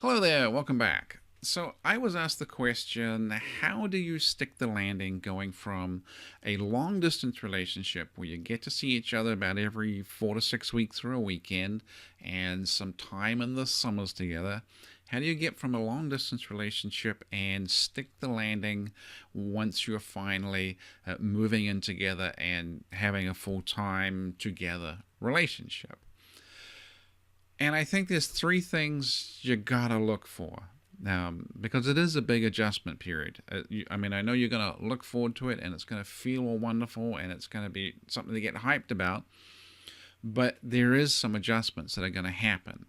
Hello there, welcome back. So, I was asked the question, how do you stick the landing going from a long distance relationship where you get to see each other about every 4 to 6 weeks or a weekend and some time in the summers together? How do you get from a long distance relationship and stick the landing once you're finally moving in together and having a full time together relationship? And I think there's three things you gotta look for. Because it is a big adjustment period. I know you're going to look forward to it and it's going to feel all wonderful and it's going to be something to get hyped about, but there is some adjustments that are going to happen.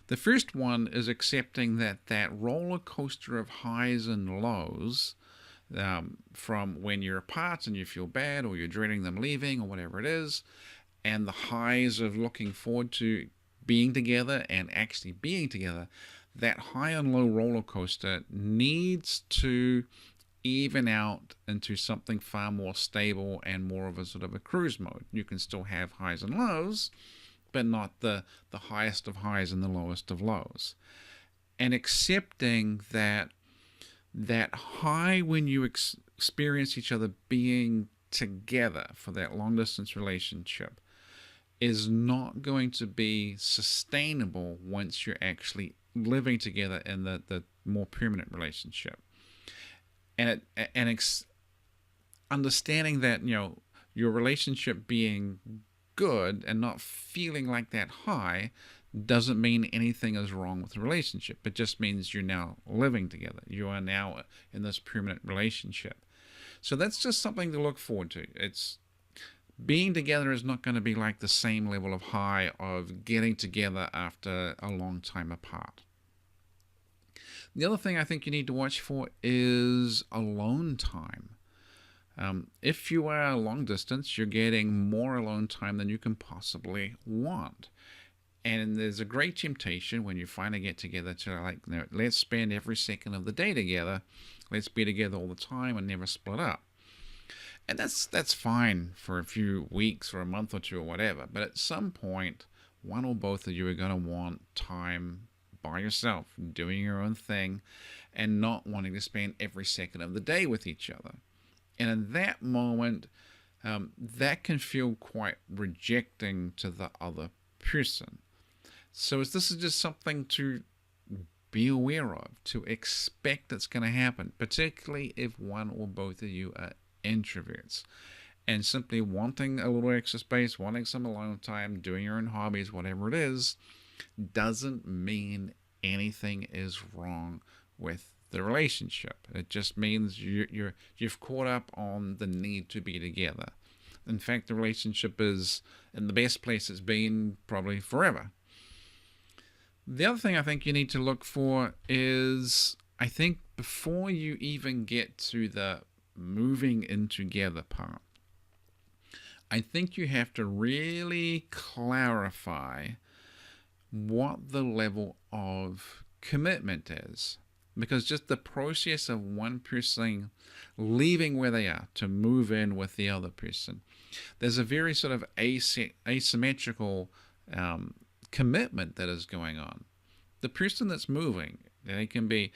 The first one is accepting that roller coaster of highs and lows, from when you're apart and you feel bad or you're dreading them leaving or whatever it is, and the highs of looking forward to being together and actually being together. That high and low roller coaster needs to even out into something far more stable and more of a sort of a cruise mode. You can still have highs and lows, but not the highest of highs and the lowest of lows. And accepting that high when you experience each other being together for that long distance relationship is not going to be sustainable once you're actually living together in the more permanent relationship. And understanding that your relationship being good and not feeling like that high doesn't mean anything is wrong with the relationship. It just means you're now living together. You are now in this permanent relationship. So that's just something to look forward to. It's being together is not going to be like the same level of high of getting together after a long time apart. The other thing I think you need to watch for is alone time. If you are long distance, you're getting more alone time than you can possibly want. And there's a great temptation when you finally get together to let's spend every second of the day together. Let's be together all the time and never split up. And that's fine for a few weeks or a month or two or whatever. But at some point, one or both of you are going to want time by yourself, doing your own thing, and not wanting to spend every second of the day with each other. And in that moment, that can feel quite rejecting to the other person. So this is just something to be aware of, to expect it's going to happen, particularly if one or both of you are introverts, and simply wanting a little extra space, wanting some alone time, doing your own hobbies, whatever it is, doesn't mean anything is wrong with the relationship. It just means you've caught up on the need to be together. In fact, the relationship is in the best place it's been probably forever. The other thing I think you need to look for is, I think before you even get to the moving in together part, I think you have to really clarify what the level of commitment is. Because just the process of one person leaving where they are to move in with the other person, there's a very sort of asymmetrical commitment that is going on. The person that's moving, they can be,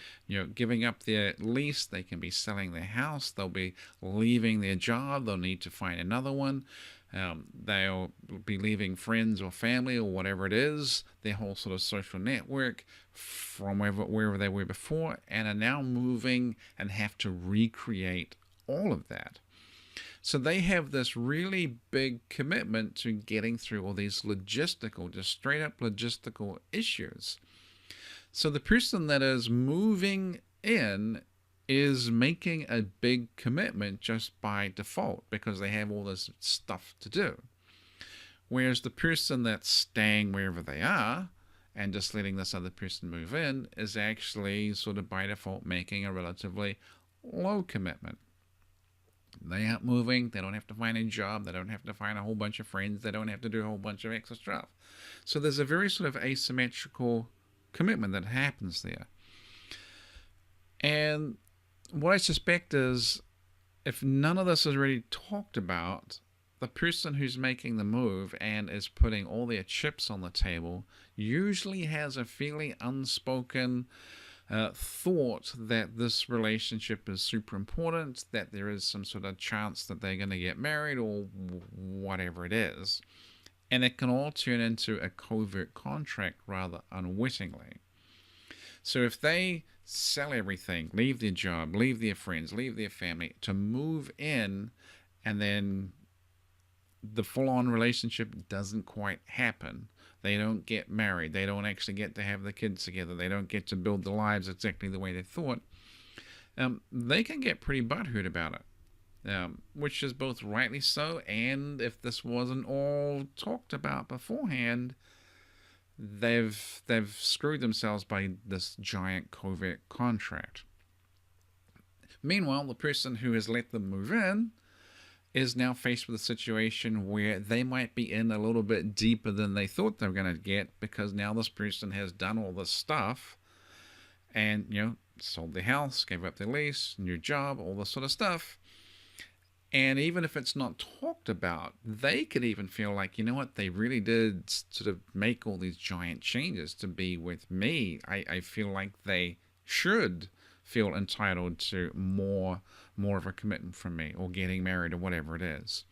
giving up their lease. They can be selling their house. They'll be leaving their job. They'll need to find another one. They'll be leaving friends or family or whatever it is, their whole sort of social network from wherever they were before, and are now moving and have to recreate all of that. So they have this really big commitment to getting through all these logistical, just straight up logistical issues. So the person that is moving in is making a big commitment just by default because they have all this stuff to do. Whereas the person that's staying wherever they are and just letting this other person move in is actually sort of by default making a relatively low commitment. They aren't moving. They don't have to find a job. They don't have to find a whole bunch of friends. They don't have to do a whole bunch of extra stuff. So there's a very sort of asymmetrical commitment that happens there. And what I suspect is, if none of this is really talked about, the person who's making the move and is putting all their chips on the table usually has a fairly unspoken thought that this relationship is super important, that there is some sort of chance that they're going to get married or whatever it is. And it can all turn into a covert contract rather unwittingly. So if they sell everything, leave their job, leave their friends, leave their family to move in, and then the full on relationship doesn't quite happen. They don't get married. They don't actually get to have the kids together. They don't get to build their lives exactly the way they thought. They can get pretty butthurt about it, which is both rightly so, and if this wasn't all talked about beforehand, they've screwed themselves by this giant covert contract. Meanwhile, the person who has let them move in is now faced with a situation where they might be in a little bit deeper than they thought they were going to get, because now this person has done all this stuff and, sold their house, gave up their lease, new job, all this sort of stuff. And even if it's not talked about, they could even feel like, you know what, they really did sort of make all these giant changes to be with me. I feel like they should feel entitled to more of a commitment from me, or getting married, or whatever it is.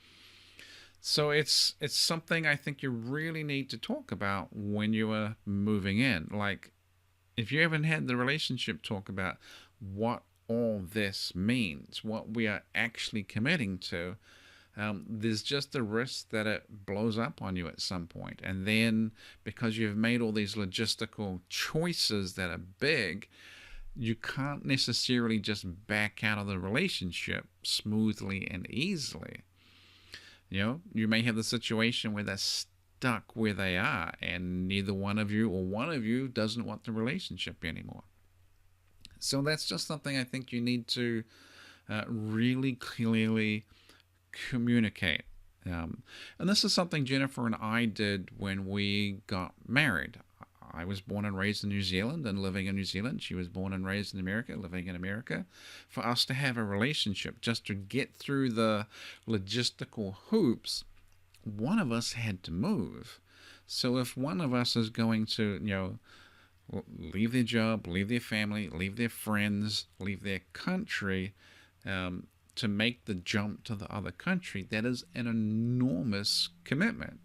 So it's something I think you really need to talk about when you are moving in. Like, if you haven't had the relationship talk about what all this means, what we are actually committing to, there's just a risk that it blows up on you at some point. And then, because you've made all these logistical choices that are big, you can't necessarily just back out of the relationship smoothly and easily. You may have the situation where they're stuck where they are, and neither one of you, or one of you, doesn't want the relationship anymore. So that's just something I think you need to really clearly communicate. And this is something Jennifer and I did when we got married. I was born and raised in New Zealand and living in New Zealand. She was born and raised in America, living in America. For us to have a relationship, just to get through the logistical hoops, one of us had to move. So if one of us is going to, leave their job, leave their family, leave their friends, leave their country, to make the jump to the other country, that is an enormous commitment.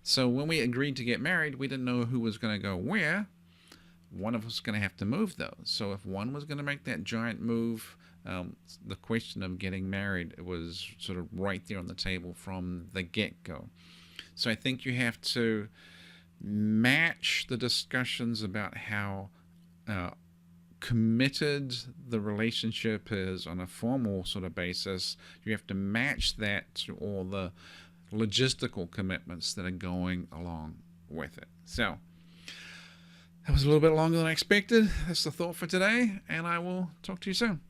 So when we agreed to get married, we didn't know who was going to go where. One of us was going to have to move, though. So if one was going to make that giant move, the question of getting married was sort of right there on the table from the get-go. So I think you have to match the discussions about how committed the relationship is on a formal sort of basis. You have to match that to all the logistical commitments that are going along with it. So that was a little bit longer than I expected. That's the thought for today, and I will talk to you soon.